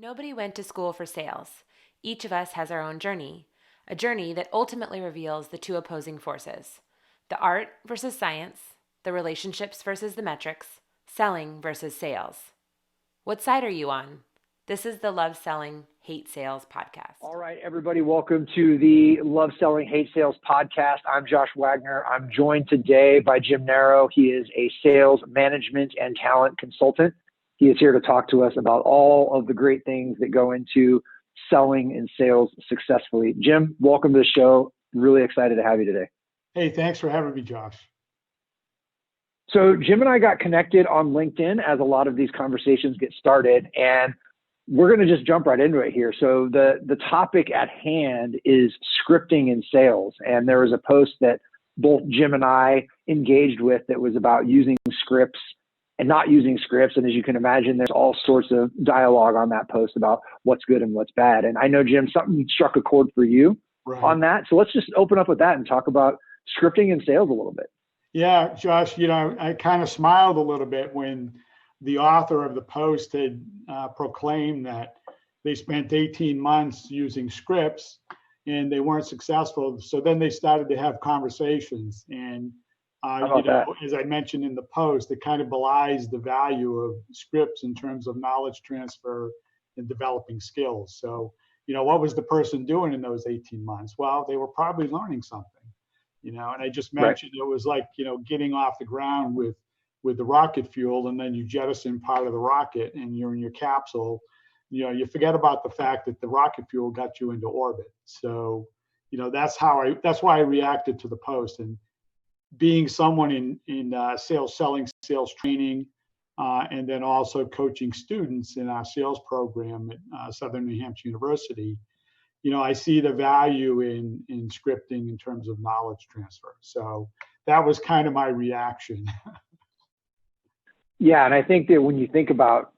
Nobody went to school for sales. Each of us has our own journey, a journey that ultimately reveals the two opposing forces: the art versus science, the relationships versus the metrics, selling versus sales. What side are you on? This is the Love Selling, Hate Sales podcast. All right, everybody, welcome to the Love Selling, Hate Sales podcast. I'm Josh Wagner. I'm joined today by Jim Naro. He is a sales management and talent consultant. He is here to talk to us about all of the great things that go into selling and sales successfully. Jim, welcome to the show. Really excited to have you today. Hey, thanks for having me, Josh. So Jim and I got connected on LinkedIn as a lot of these conversations get started, and we're going to just jump right into it here. So the topic at hand is scripting in sales. And there was a post that both Jim and I engaged with that was about using scripts and not using scripts. And as you can imagine, there's all sorts of dialogue on that post about what's good and what's bad. And I know, Jim, something struck a chord for you on that. So let's just open up with that and talk about scripting in sales a little bit. Yeah, Josh, I kind of smiled a little bit when the author of the post had proclaimed that they spent 18 months using scripts and they weren't successful. So then they started to have conversations. And, as I mentioned in the post, it kind of belies the value of scripts in terms of knowledge transfer and developing skills. So, what was the person doing in those 18 months? Well, they were probably learning something, and I just mentioned It was like, getting off the ground with the rocket fuel, and then you jettison part of the rocket and you're in your capsule. You forget about the fact that the rocket fuel got you into orbit. So, that's why I reacted to the post. And being someone in sales, selling, sales training, and then also coaching students in our sales program at Southern New Hampshire University, I see the value in scripting in terms of knowledge transfer. So that was kind of my reaction. Yeah, and I think that when you think about,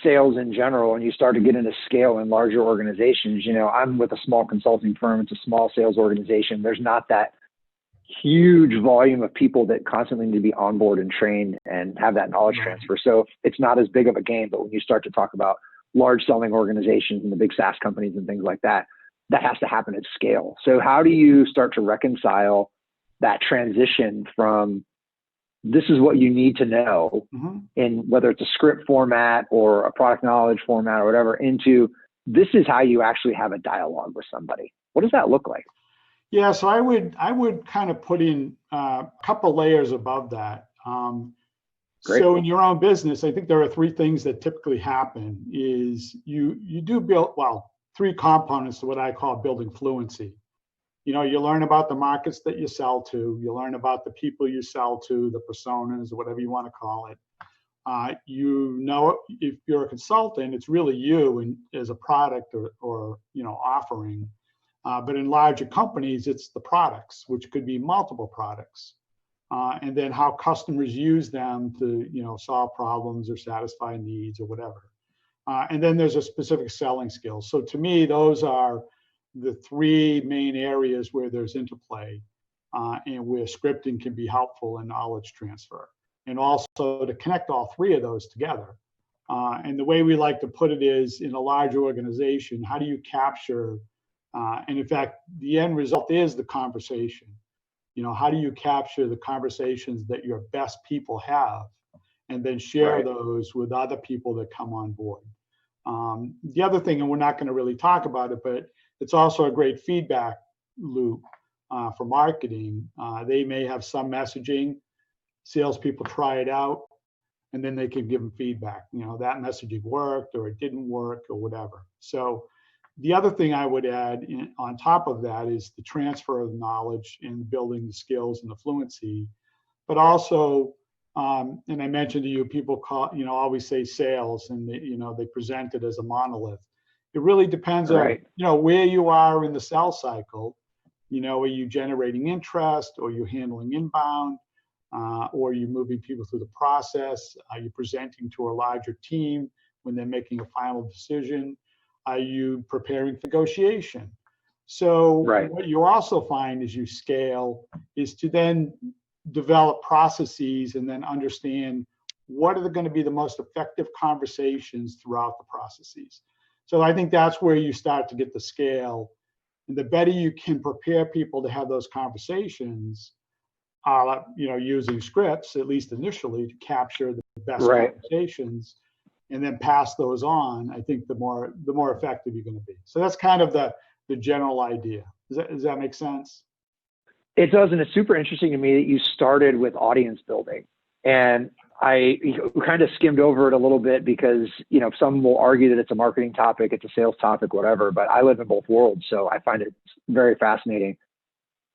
sales in general, and you start to get into scale in larger organizations, I'm with a small consulting firm. It's a small sales organization. There's not that huge volume of people that constantly need to be on board and trained and have that knowledge transfer. So it's not as big of a game. But when you start to talk about large selling organizations and the big SaaS companies and things like that, that has to happen at scale. So how do you start to reconcile that transition from this is what you need to know in whether it's a script format or a product knowledge format or whatever into this is how you actually have a dialogue with somebody? What does that look like? Yeah, so I would kind of put in a couple layers above that. So in your own business, I think there are three things that typically happen is you do build, three components to what I call building fluency. You learn about the markets that you sell to, you learn about the people you sell to, the personas, or whatever you want to call it. If you're a consultant, it's really you and as a product or offering. But in larger companies, it's the products, which could be multiple products. And then how customers use them to, solve problems or satisfy needs or whatever. And then there's a specific selling skill. So to me, those are the three main areas where there's interplay and where scripting can be helpful in knowledge transfer. And also to connect all three of those together. And the way we like to put it is in a large organization, how do you capture, and in fact, the end result is the conversation. How do you capture the conversations that your best people have and then share those with other people that come on board? The other thing, and we're not going to really talk about it, but it's also a great feedback loop for marketing. They may have some messaging, salespeople try it out, and then they can give them feedback. That messaging worked or it didn't work or whatever. So the other thing I would add on top of that is the transfer of knowledge and building the skills and the fluency, but also, and I mentioned to you, people always say sales and they present it as a monolith. It really depends on, where you are in the sales cycle. Are you generating interest, or are you handling inbound, or are you moving people through the process? Are you presenting to a larger team when they're making a final decision? Are you preparing for negotiation? So what you also find as you scale is to then develop processes and then understand what are going to be the most effective conversations throughout the processes. So I think that's where you start to get the scale. And the better you can prepare people to have those conversations, using scripts, at least initially, to capture the best Right. conversations and then pass those on, I think the more effective you're going to be. So that's kind of the general idea. Does that make sense? It does, and it's super interesting to me that you started with audience building. And I kind of skimmed over it a little bit because, some will argue that it's a marketing topic, it's a sales topic, whatever, but I live in both worlds, so I find it very fascinating.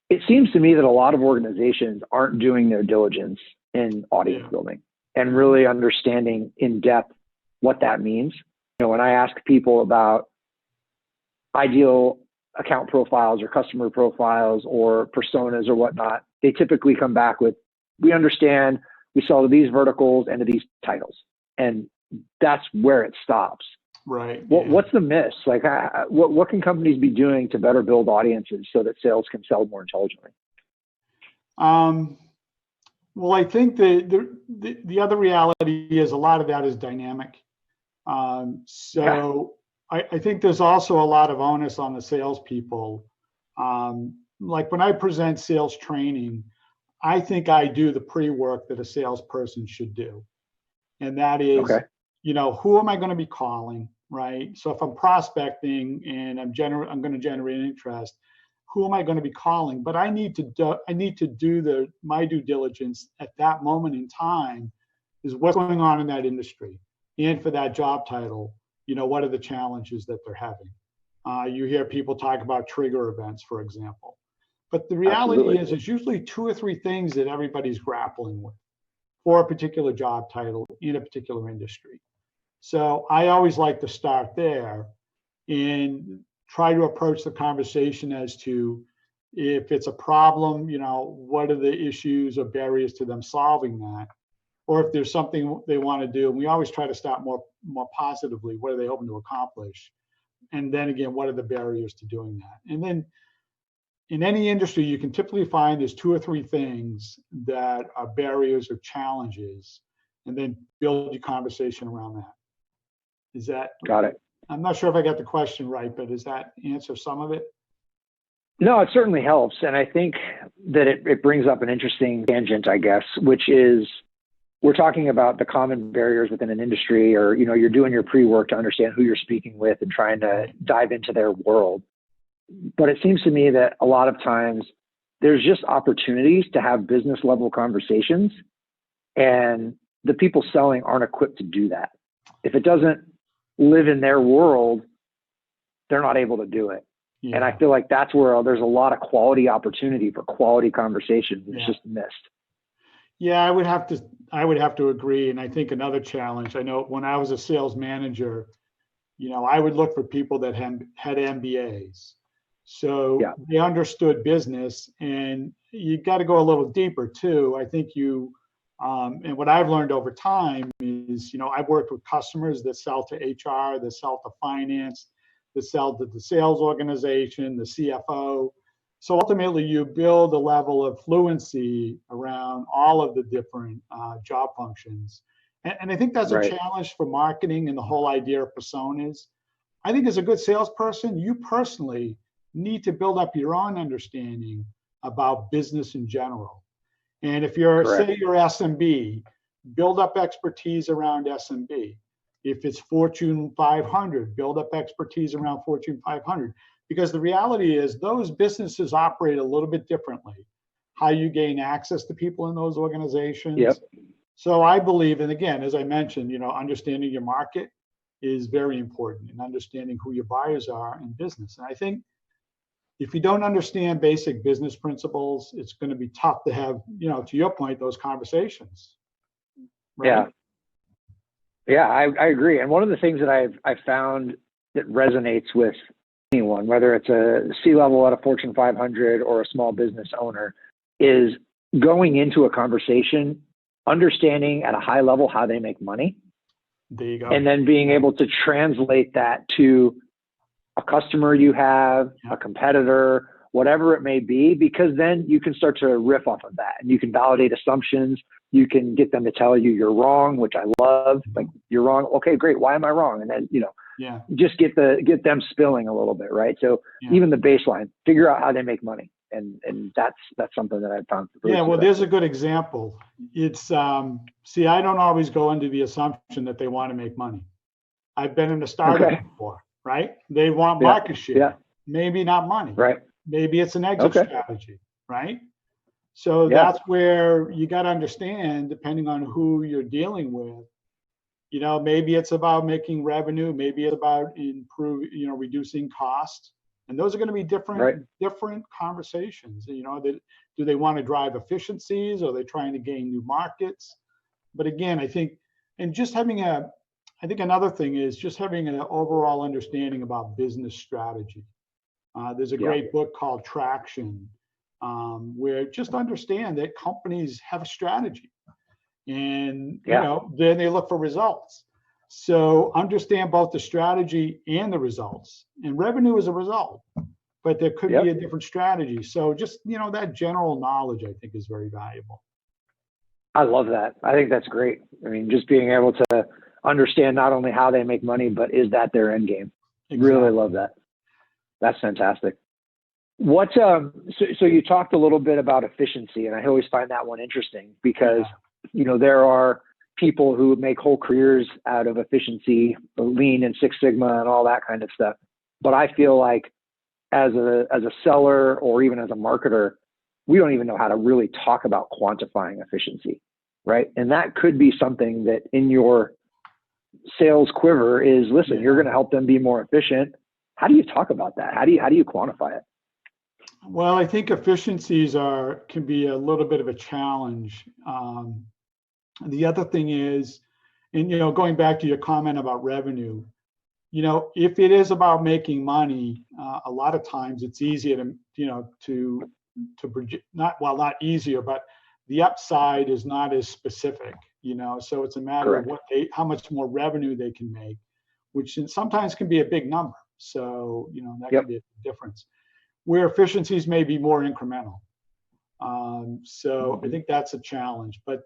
It seems to me that a lot of organizations aren't doing their diligence in audience building and really understanding in depth what that means. When I ask people about ideal account profiles or customer profiles or personas or whatnot, they typically come back with, we understand we sell to these verticals and to these titles. And that's where it stops. Right. What's the miss? Like, what can companies be doing to better build audiences so that sales can sell more intelligently? Well, I think the other reality is a lot of that is dynamic. I think there's also a lot of onus on the salespeople. Like when I present sales training, I think I do the pre-work that a salesperson should do. And that is, who am I going to be calling, right? So if I'm prospecting and I'm going to generate interest, who am I going to be calling? But I need to do my due diligence at that moment in time is what's going on in that industry. And for that job title, what are the challenges that they're having? You hear people talk about trigger events, for example. But the reality is it's usually 2 or 3 things that everybody's grappling with for a particular job title in a particular industry. So I always like to start there and try to approach the conversation as to if it's a problem, what are the issues or barriers to them solving that? Or if there's something they want to do, and we always try to start more positively, what are they hoping to accomplish? And then again, what are the barriers to doing that? And then in any industry, you can typically find there's 2 or 3 things that are barriers or challenges, and then build your conversation around that. Is that? Got it. I'm not sure if I got the question right, but does that answer some of it? No, it certainly helps. And I think that it brings up an interesting tangent, I guess, which is we're talking about the common barriers within an industry, or, you're doing your pre-work to understand who you're speaking with and trying to dive into their world. But it seems to me that a lot of times there's just opportunities to have business level conversations, and the people selling aren't equipped to do that. If it doesn't live in their world, they're not able to do it. Yeah. And I feel like that's where there's a lot of quality opportunity for quality conversations that's just missed. Yeah, I would have to agree. And I think another challenge, I know when I was a sales manager, I would look for people that had MBAs. So they understood business, and you got to go a little deeper too. I think and what I've learned over time is, I've worked with customers that sell to HR, that sell to finance, that sell to the sales organization, the CFO. So ultimately, you build a level of fluency around all of the different job functions. And I think that's a challenge for marketing and the whole idea of personas. I think as a good salesperson, you personally need to build up your own understanding about business in general. And if say you're SMB, build up expertise around SMB. If it's Fortune 500, build up expertise around Fortune 500. Because the reality is those businesses operate a little bit differently. How you gain access to people in those organizations. Yep. So I believe, and again, as I mentioned, understanding your market is very important, and understanding who your buyers are in business. And I think if you don't understand basic business principles, it's going to be tough to have, to your point, those conversations. Right? Yeah, I agree. And one of the things that I've found that resonates with anyone, whether it's a C-level at a Fortune 500 or a small business owner, is going into a conversation, understanding at a high level how they make money. There you go. And then being able to translate that to a customer you have, a competitor, whatever it may be, because then you can start to riff off of that and you can validate assumptions. You can get them to tell you you're wrong, which I love. Like, you're wrong. Okay, great. Why am I wrong? And then, just get them spilling a little bit. Right. So even the baseline, figure out how they make money. And that's something that I've found. Yeah. Well, there's a good example. It's, see, I don't always go into the assumption that they want to make money. I've been in a startup before, right? They want market share, maybe not money. Right. Maybe it's an exit strategy, right? So that's where you got to understand, depending on who you're dealing with, maybe it's about making revenue, maybe it's about reducing costs. And those are going to be different conversations. Do they want to drive efficiencies? Are they trying to gain new markets? But again, I think another thing is just having an overall understanding about business strategy. There's a great book called Traction, where just understand that companies have a strategy, and then they look for results. So understand both the strategy and the results. And revenue is a result, but there could be a different strategy. So just that general knowledge, I think, is very valuable. I love that. I think that's great. I mean, just being able to understand not only how they make money, but is that their end game? Exactly. Really love that. That's fantastic. So you talked a little bit about efficiency, and I always find that one interesting because, there are people who make whole careers out of efficiency, Lean and Six Sigma and all that kind of stuff. But I feel like as a seller or even as a marketer, we don't even know how to really talk about quantifying efficiency, right? And that could be something that in your sales quiver is, listen, you're going to help them be more efficient. How do you talk about that? How do you quantify it? Well, I think efficiencies can be a little bit of a challenge. The other thing is, and going back to your comment about revenue, if it is about making money, a lot of times it's easier to project, not easier, but the upside is not as specific. So it's a matter of how much more revenue they can make, which sometimes can be a big number. So that can be a difference. Where efficiencies may be more incremental. So I think that's a challenge. But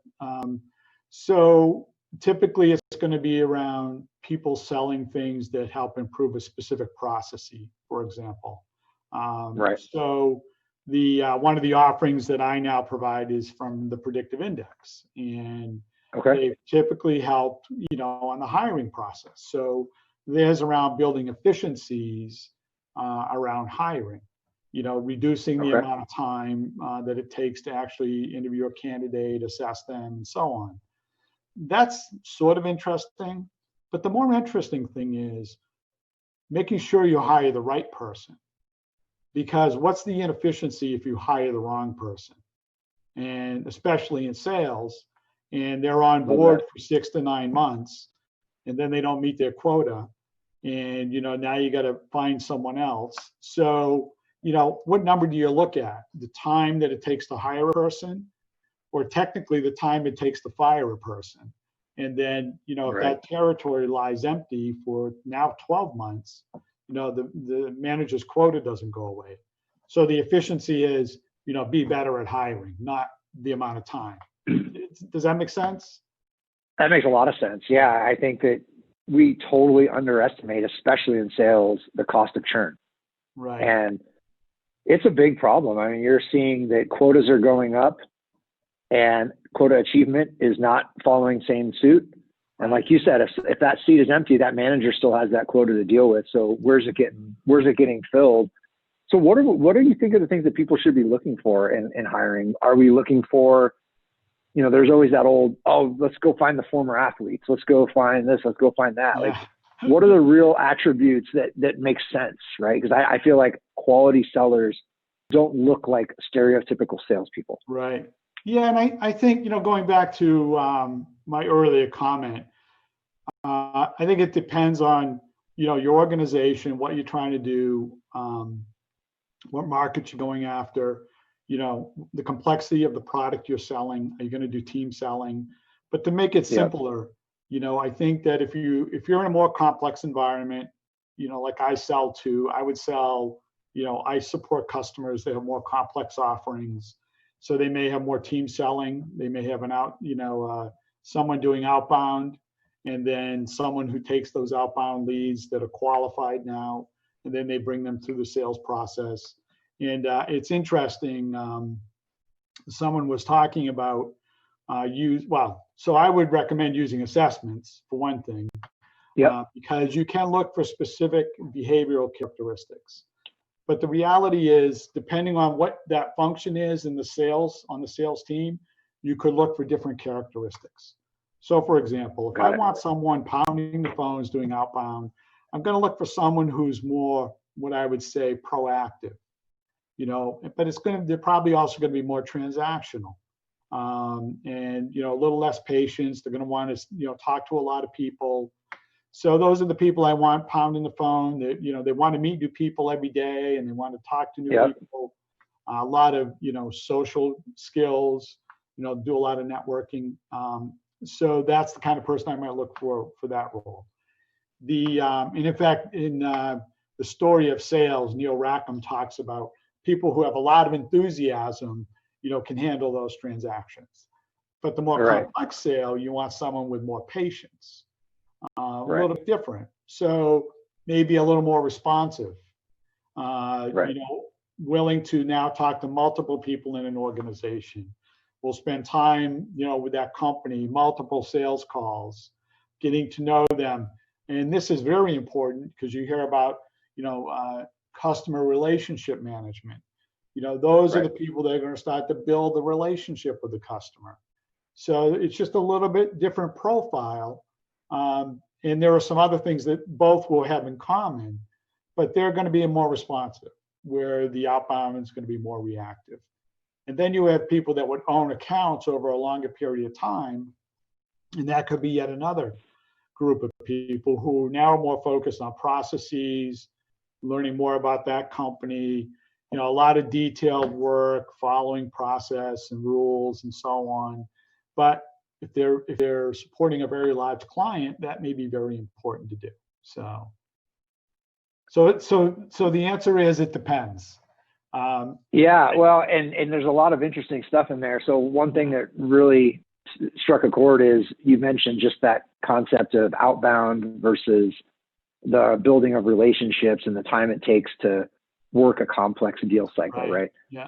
so typically it's going to be around people selling things that help improve a specific process, for example. So the one of the offerings that I now provide is from the predictive index, and they typically help on the hiring process. So there's around building efficiencies around hiring. Reducing the amount of time that it takes to actually interview a candidate, assess them, and so on. That's sort of interesting. But the more interesting thing is making sure you hire the right person. Because what's the inefficiency if you hire the wrong person? And especially in sales, and they're on board for 6 to 9 months, and then they don't meet their quota. And, now you got to find someone else. So, what number do you look at? The time that it takes to hire a person, or technically the time it takes to fire a person? And then, if that territory lies empty for now 12 months, the manager's quota doesn't go away. So the efficiency is, be better at hiring, not the amount of time. Does that make sense? That makes a lot of sense. Yeah, I think that we totally underestimate, especially in sales, the cost of churn. Right. And it's a big problem. I mean, you're seeing that quotas are going up and quota achievement is not following same suit. And like you said, if that seat is empty, that manager still has that quota to deal with. So where's it getting filled? So what do you think are the things that people should be looking for in hiring? Are we looking for, there's always that old, let's go find the former athletes. Let's go find this. Let's go find that. Yeah. Like, what are the real attributes that make sense, right? Because I feel like quality sellers don't look like stereotypical salespeople. Right. Yeah, and I think, going back to my earlier comment, I think it depends on, your organization, what you're trying to do, what market you're going after, the complexity of the product you're selling. Are you going to do team selling? But to make it simpler, I think that if you're in a more complex environment, like I sell to, I would sell, I support customers that have more complex offerings. So they may have more team selling. They may have someone doing outbound, and then someone who takes those outbound leads that are qualified now, and then they bring them through the sales process. And it's interesting. Someone was talking about so I would recommend using assessments for one thing, because you can look for specific behavioral characteristics. But the reality is, depending on what that function is on the sales team, you could look for different characteristics. So for example, if I want someone pounding the phones doing outbound, I'm going to look for someone who's more, what I would say, proactive, but they're probably also going to be more transactional, and, a little less patience. They're going to want to, talk to a lot of people. So those are the people I want pounding the phone. They want to meet new people every day, and they want to talk to new people. A lot of, social skills, do a lot of networking. So that's the kind of person I might look for that role. And in fact, in the story of sales, Neil Rackham talks about people who have a lot of enthusiasm, can handle those transactions. But the more complex sale, you want someone with more patience. A little bit different. So maybe a little more responsive, willing to now talk to multiple people in an organization. We'll spend time, with that company, multiple sales calls, getting to know them. And this is very important because you hear about, customer relationship management. Those are the people that are going to start to build the relationship with the customer. So it's just a little bit different profile. And there are some other things that both will have in common, but they're going to be more responsive, where the outbound is going to be more reactive. And then you have people that would own accounts over a longer period of time, and that could be yet another group of people who now are more focused on processes, learning more about that company, a lot of detailed work, following process and rules and so on. But if they're supporting a very large client, that may be very important to do. So the answer is, it depends. Well, and there's a lot of interesting stuff in there. So one thing that really struck a chord is you mentioned just that concept of outbound versus the building of relationships and the time it takes to work a complex deal cycle, right? Yeah.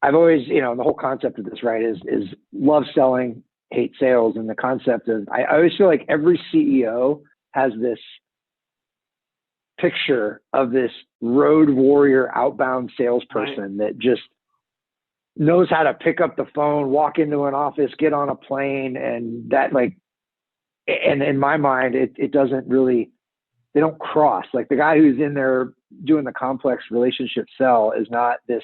I've always, the whole concept of this, is love selling, hate sales. And the concept of, I always feel like every CEO has this picture of this road warrior outbound salesperson that just knows how to pick up the phone, walk into an office, get on a plane. And that and in my mind, it doesn't really, they don't cross. Like the guy who's in there doing the complex relationship sell is not this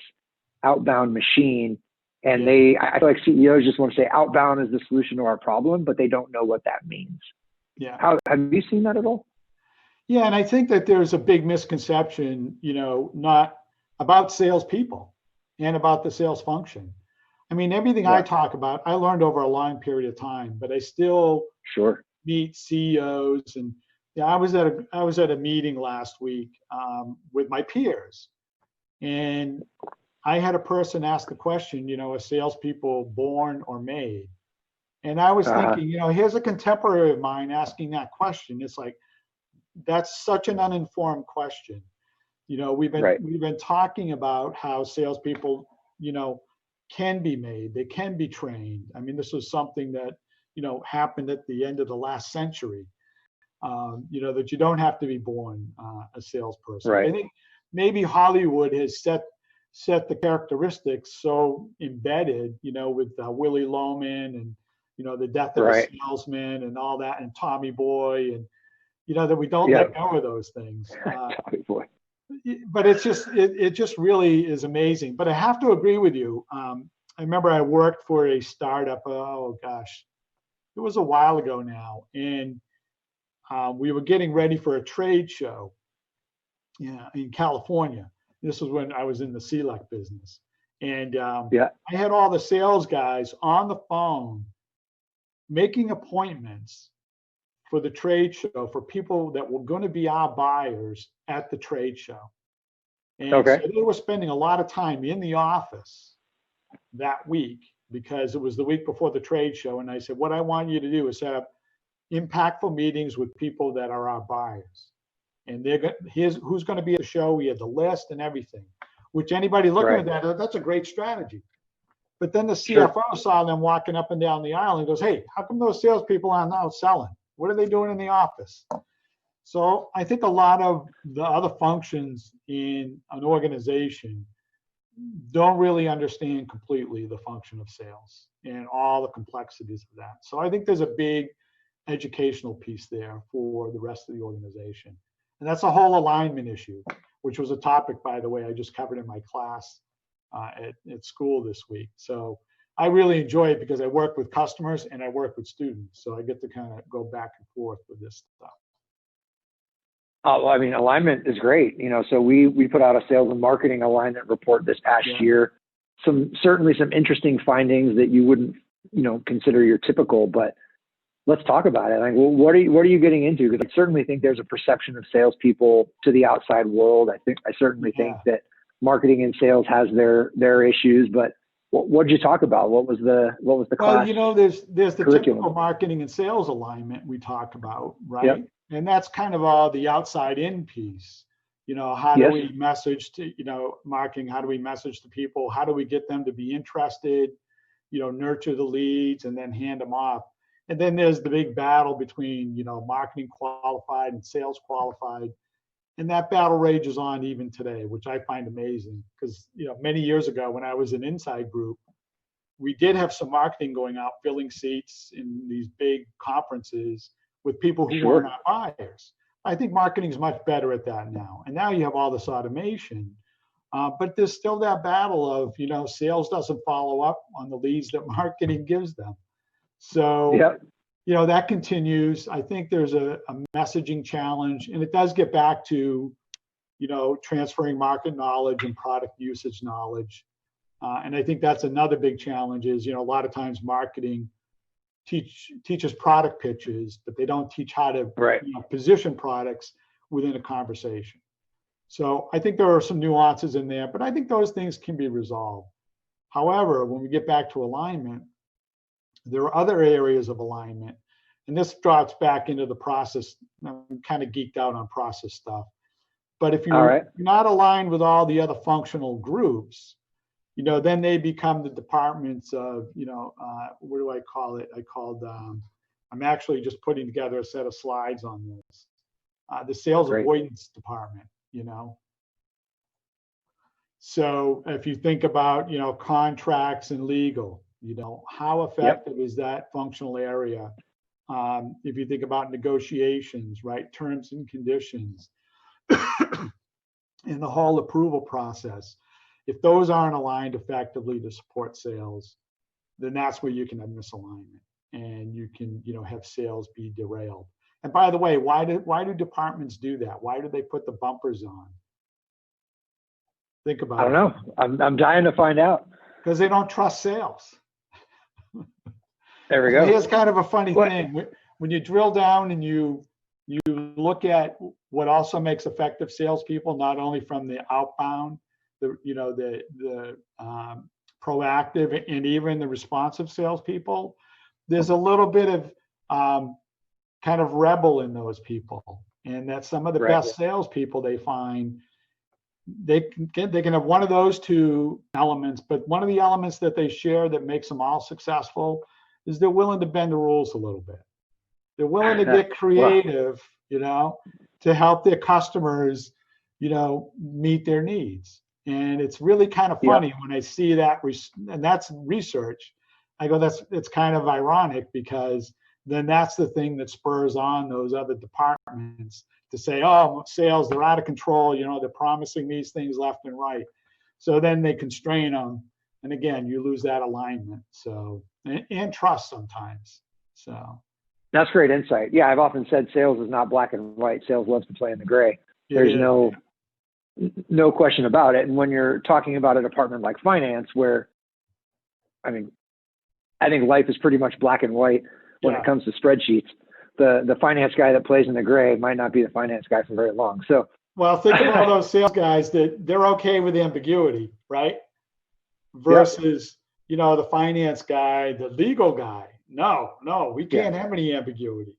outbound machine. And I feel like CEOs just want to say outbound is the solution to our problem, but they don't know what that means. Yeah. Have you seen that at all? Yeah. And I think that there's a big misconception, not about salespeople and about the sales function. I mean, everything I talk about, I learned over a long period of time, but I still meet CEOs. And I was at a meeting last week with my peers, and I had a person ask the question, are salespeople born or made? And I was thinking, here's a contemporary of mine asking that question. It's like, that's such an uninformed question. We've been talking about how salespeople, can be made, they can be trained. I mean, this was something that, happened at the end of the last century. That you don't have to be born a salesperson. I think maybe Hollywood has set the characteristics so embedded, with Willie Loman and, the death of a salesman and all that, and Tommy Boy, and, that we don't let go of those things. Tommy Boy. But it's just, it just really is amazing. But I have to agree with you. I remember I worked for a startup, it was a while ago now. And we were getting ready for a trade show in California. This was when I was in the CLEC business. And I had all the sales guys on the phone making appointments for the trade show for people that were going to be our buyers at the trade show. And Okay. so they were spending a lot of time in the office that week because it was the week before the trade show. And I said, what I want you to do is set up impactful meetings with people that are our buyers. And here's who's going to be at the show. We had the list and everything, which anybody looking Right. at that, that's a great strategy. But then the Sure. CFO saw them walking up and down the aisle and goes, hey, how come those salespeople aren't out selling? What are they doing in the office? So I think a lot of the other functions in an organization don't really understand completely the function of sales and all the complexities of that. So I think there's a big educational piece there for the rest of the organization. And that's a whole alignment issue, which was a topic, by the way, I just covered in my class at school this week. So I really enjoy it because I work with customers and I work with students. So I get to kind of go back and forth with this stuff. Oh, well, I mean, alignment is great. So we put out a sales and marketing alignment report this past year. Certainly some interesting findings that you wouldn't, consider your typical, but let's talk about it. Like, well, what are you getting into? Because I certainly think there's a perception of salespeople to the outside world. I certainly think that marketing and sales has their issues, but what did you talk about? What was the class? Well, there's the curriculum? typical marketing and sales alignment we talk about, right? Yep. And that's kind of all the outside in piece. How do we message to, marketing? How do we message to people? How do we get them to be interested? Nurture the leads and then hand them off. And then there's the big battle between, marketing qualified and sales qualified. And that battle rages on even today, which I find amazing because, many years ago when I was an inside group, we did have some marketing going out, filling seats in these big conferences with people who weren't our buyers. I think marketing is much better at that now. And now you have all this automation, but there's still that battle of, sales doesn't follow up on the leads that marketing gives them. So, that continues. I think there's a messaging challenge, and it does get back to, transferring market knowledge and product usage knowledge. And I think that's another big challenge is, a lot of times marketing teaches product pitches, but they don't teach how to position products within a conversation. So I think there are some nuances in there, but I think those things can be resolved. However, when we get back to alignment, there are other areas of alignment, and this drops back into the process. I'm kind of geeked out on process stuff, but if you're not aligned with all the other functional groups, then they become the departments of, what do I call it? I'm actually just putting together a set of slides on this. The sales avoidance department, So if you think about, contracts and legal, how effective is that functional area? If you think about negotiations, right? Terms and conditions and the whole approval process. If those aren't aligned effectively to support sales, then that's where you can have misalignment and you can, have sales be derailed. And by the way, why do departments do that? Why do they put the bumpers on? Think about it. I don't know. I'm dying to find out. Because they don't trust sales. There we go. Here's kind of a funny thing. When you drill down and you look at what also makes effective salespeople, not only from the outbound, the proactive and even the responsive salespeople, there's a little bit of kind of rebel in those people, and that some of the best salespeople they find they can have one of those two elements, but one of the elements that they share that makes them all successful is they're willing to bend the rules a little bit. They're willing to get creative, to help their customers, meet their needs. And it's really kind of funny when I see that, and that's research. I go, it's kind of ironic because then that's the thing that spurs on those other departments to say, oh, sales, they're out of control. They're promising these things left and right. So then they constrain them. And again, you lose that alignment. So, and trust sometimes. So. That's great insight. Yeah, I've often said sales is not black and white. Sales loves to play in the gray. There's no question about it. And when you're talking about a department like finance, where, I think life is pretty much black and white when it comes to spreadsheets. The finance guy that plays in the gray might not be the finance guy for very long. So Well, think of all those sales guys that they're okay with ambiguity, right? Yep. Versus, the finance guy, the legal guy. No, we Yeah. can't have any ambiguity.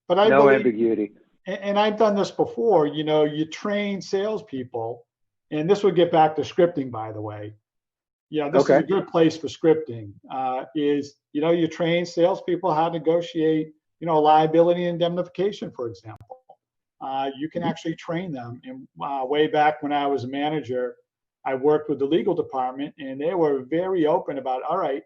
But I No believe, ambiguity. and I've done this before, you train salespeople, and this would get back to scripting, by the way. This is Okay. a good place for scripting, you train salespeople how to negotiate, liability indemnification, for example. You can actually train them. And way back when I was a manager, I worked with the legal department, and they were very open about, all right,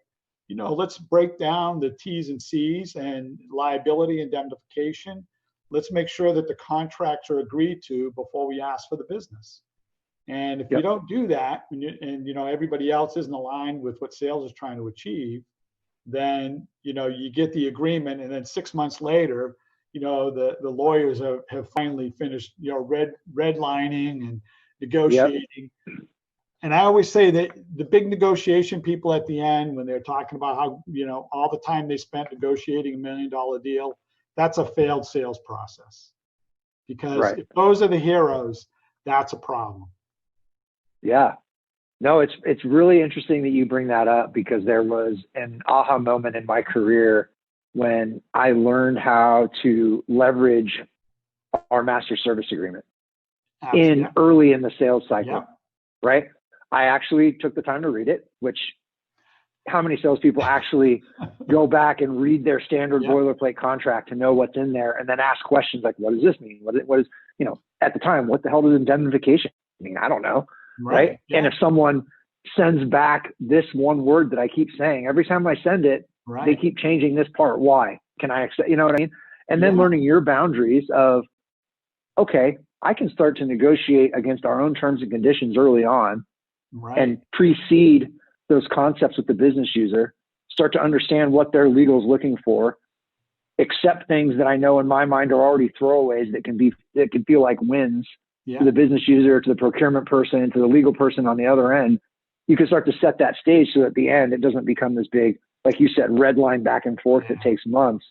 let's break down the T's and C's and liability indemnification. Let's make sure that the contracts are agreed to before we ask for the business. And if you Yep. don't do that, and everybody else isn't aligned with what sales is trying to achieve, then you get the agreement, and then 6 months later, the lawyers have finally finished redlining and Yep. negotiating. And I always say that the big negotiation people at the end, when they're talking about how all the time they spent negotiating $1 million deal, that's a failed sales process. Because Right. if those are the heroes, that's a problem. Yeah. No, it's really interesting that you bring that up, because there was an aha moment in my career when I learned how to leverage our master service agreement early in the sales cycle. Yep. Right. I actually took the time to read it, which how many salespeople actually go back and read their standard Yep. boilerplate contract to know what's in there, and then ask questions like, what does this mean? What is, at the time, what the hell does indemnification mean? I don't know. Right. Yeah. And if someone sends back this one word that I keep saying, every time I send it, Right. they keep changing this part. Why? Can I accept, you know what I mean? And then learning your boundaries of, okay, I can start to negotiate against our own terms and conditions early on. Right. And precede those concepts with the business user, start to understand what their legal is looking for, accept things that I know in my mind are already throwaways that can feel like wins to the business user, to the procurement person, to the legal person on the other end. You can start to set that stage so at the end, it doesn't become this big, like you said, red line back and forth that takes months.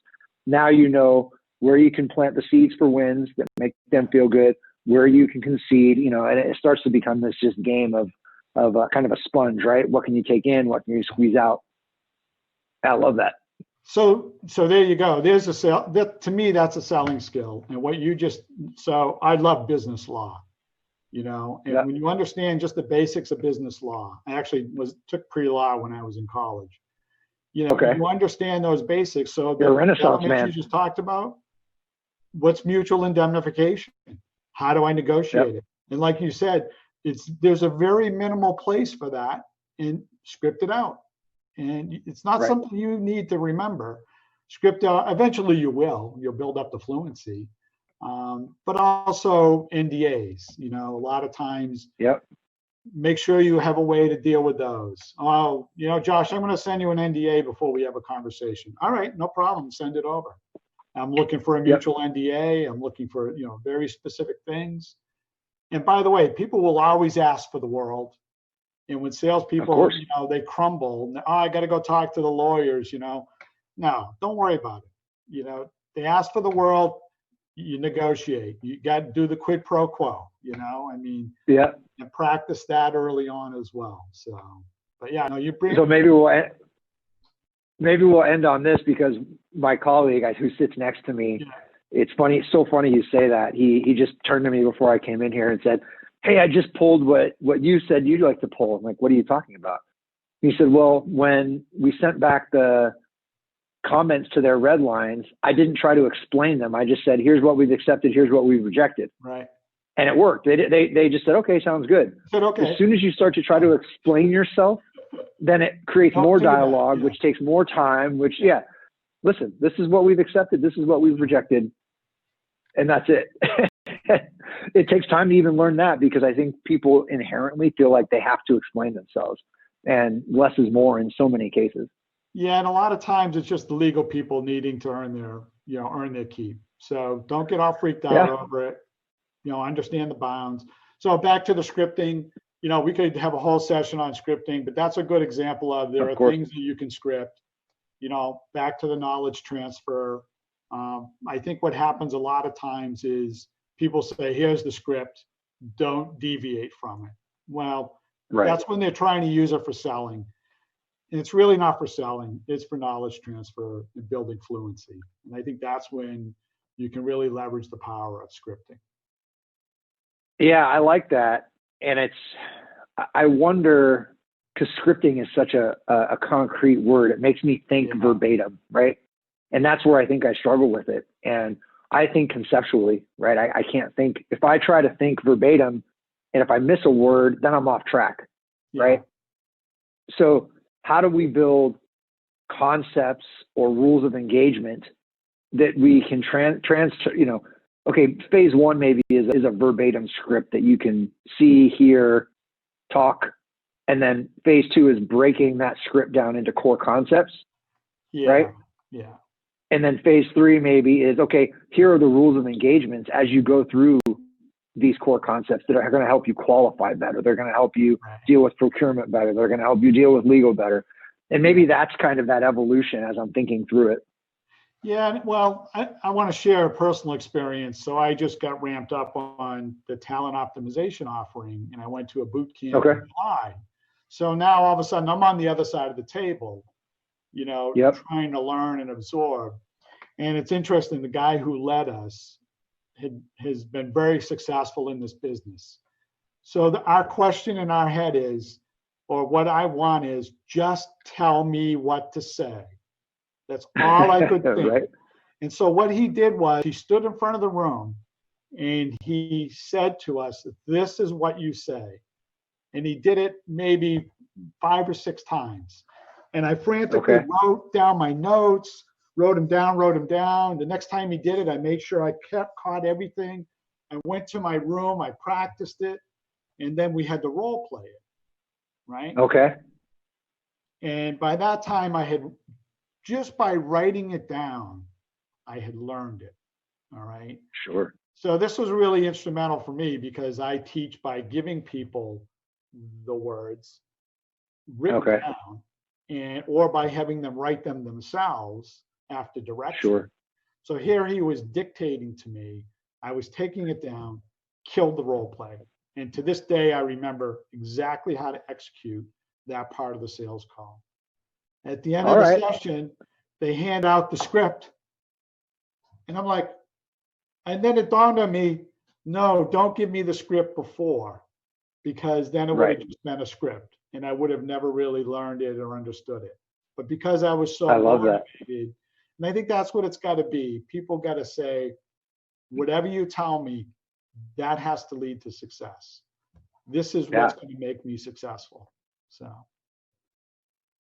Now you know where you can plant the seeds for wins that make them feel good, where you can concede, and it starts to become this just game of kind of a sponge, right? What can you take in? What can you squeeze out? I love that. So there you go. There's a sell. To me, that's a selling skill. And what you so I love business law, and when you understand just the basics of business law, I actually took pre-law when I was in college. Okay. You understand those basics. So You're a Renaissance man. You just talked about, what's mutual indemnification? How do I negotiate it? And like you said, there's a very minimal place for that, and script it out. And it's not something you need to remember. Script out, eventually you'll build up the fluency. But also NDAs, a lot of times, make sure you have a way to deal with those. Oh, Josh, I'm going to send you an NDA before we have a conversation. All right, no problem. Send it over. I'm looking for a mutual NDA. I'm looking for, very specific things. And by the way, people will always ask for the world. And when salespeople, they crumble, I got to go talk to the lawyers, no, don't worry about it. They ask for the world, you negotiate. You got to do the quid pro quo, and practice that early on as well. So, but you bring. So maybe we'll end on this, because my colleague who sits next to me, it's funny. It's so funny you say that. He just turned to me before I came in here and said, hey, I just pulled what you said you'd like to pull. I'm like, what are you talking about? He said, well, when we sent back the comments to their red lines, I didn't try to explain them. I just said, here's what we've accepted, here's what we've rejected. Right. And it worked. They just said, okay, sounds good. Said, okay. As soon as you start to try to explain yourself, then it creates more dialogue, which takes more time, listen, this is what we've accepted, this is what we've rejected, and that's it. It takes time to even learn that, because I think people inherently feel like they have to explain themselves, and less is more in so many cases. Yeah, and a lot of times it's just the legal people needing to earn their keep. So don't get all freaked out over it. Understand the bounds. So back to the scripting. We could have a whole session on scripting, but that's a good example of there are things that you can script. Back to the knowledge transfer. I think what happens a lot of times is people say, here's the script, don't deviate from it. Well, Right. that's when they're trying to use it for selling. And it's really not for selling, it's for knowledge transfer and building fluency. And I think that's when you can really leverage the power of scripting. Yeah, I like that. And I wonder, because scripting is such a concrete word, it makes me think verbatim, right? And that's where I think I struggle with it. And I think conceptually, right? I can't think, if I try to think verbatim and if I miss a word, then I'm off track, right? So how do we build concepts or rules of engagement that we can okay, phase one maybe is a verbatim script that you can see, hear, talk. And then phase two is breaking that script down into core concepts, right? Yeah. And then phase three maybe is, okay, here are the rules of engagements as you go through these core concepts that are going to help you qualify better. They're going to help you deal with procurement better. They're going to help you deal with legal better. And maybe that's kind of that evolution as I'm thinking through it. Yeah, well, I want to share a personal experience. So I just got ramped up on the talent optimization offering, and I went to a boot camp in July. So now all of a sudden I'm on the other side of the table, trying to learn and absorb. And it's interesting, the guy who led us has been very successful in this business. So our question in our head is, or what I want is, just tell me what to say. That's all I could think. Right. And so what he did was he stood in front of the room and he said to us, this is what you say. And he did it maybe 5 or 6 times. And I frantically wrote down my notes, wrote them down. The next time he did it, I made sure I caught everything. I went to my room, I practiced it, and then we had to role play it, right? Okay. And by that time just by writing it down, I had learned it. All right. Sure. So this was really instrumental for me because I teach by giving people the words written down or by having them write them themselves after direction. Sure. So here he was dictating to me. I was taking it down, killed the role play. And to this day, I remember exactly how to execute that part of the sales call. At the end of the session, they hand out the script. And I'm like, and then it dawned on me, no, don't give me the script before, because then it would have just been a script and I would have never really learned it or understood it. But because I was so motivated, and I think that's what it's got to be. People got to say, whatever you tell me, that has to lead to success. This is what's going to make me successful. So.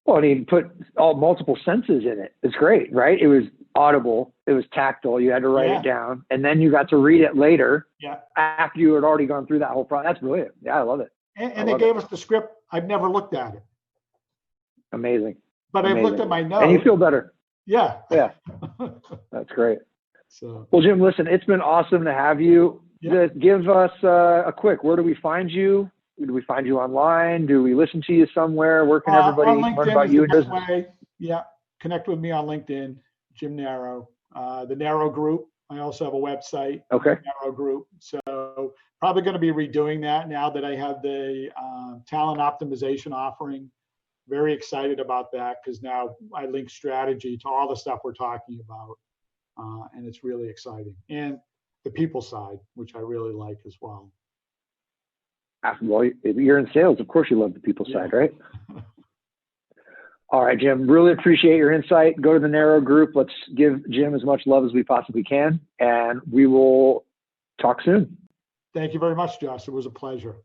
Well, and he put multiple senses in it. It's great, right? It was audible. It was tactile. You had to write it down. And then you got to read it later after you had already gone through that whole process. That's brilliant. Yeah, I love it. And they gave us the script. I've never looked at it. Amazing. But I've looked at my notes. And you feel better. Yeah. Yeah. That's great. So. Well, Jim, listen, it's been awesome to have you. Just give us a quick, where do we find you? Do we find you online? Do we listen to you somewhere? Where can everybody learn about you? Yeah, connect with me on LinkedIn, Jim Naro. The Naro Group. I also have a website. Naro Group. So probably going to be redoing that now that I have the talent optimization offering. Very excited about that because now I link strategy to all the stuff we're talking about, and it's really exciting. And the people side, which I really like as well. Well, you're in sales. Of course you love the people side, right? All right, Jim, really appreciate your insight. Go to the Naro Group. Let's give Jim as much love as we possibly can, and we will talk soon. Thank you very much, Josh. It was a pleasure.